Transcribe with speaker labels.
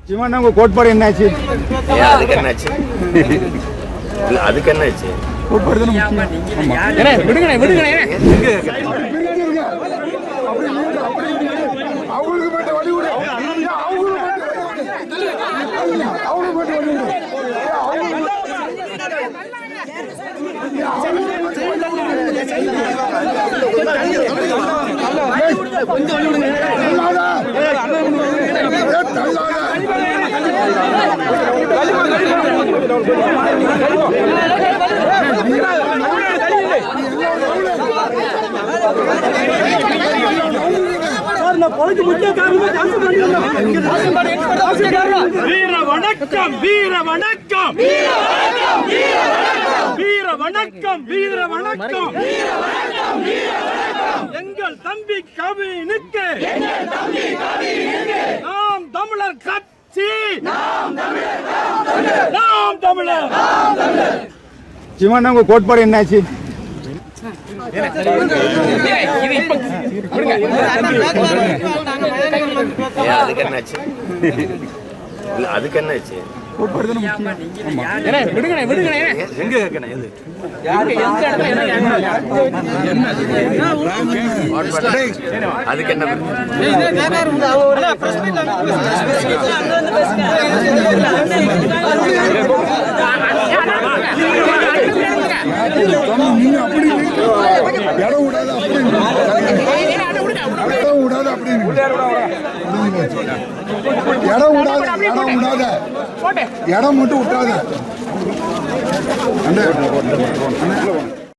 Speaker 1: சிவன் உங்க கோட்பாடு என்னாச்சு?
Speaker 2: அதுக்கு என்னாச்சு? அதுக்கு என்னாச்சு?
Speaker 1: கோட்பாடு தானே முக்கியம். விடுங்க விடுங்க. அவங்களுக்கு மட்டும் வழி விடு. அவங்களுக்கு மட்டும் வழி விடு.
Speaker 3: வீர வணக்கம் வீர வணக்கம் வீர வணக்கம் வீர வணக்கம் எங்கள் தம்பி கவினுக்கு நாம் தமிழர் கட்சி நாம் தமிழர்.
Speaker 1: சிவன் உங்க கோட்பாடு என்னாச்சு?
Speaker 2: அதுக்கு என்னாச்சு? அதுக்கு என்னாச்சு?
Speaker 1: கோட்பாடு தானே முக்கியம்.
Speaker 3: விடுங்க விடுங்க.
Speaker 2: எங்க கேட்கணும்? எது அதுக்கு என்ன?
Speaker 1: நீங்க அப்படி இடம் விடாது இடம் மட்டும் விட்டாத.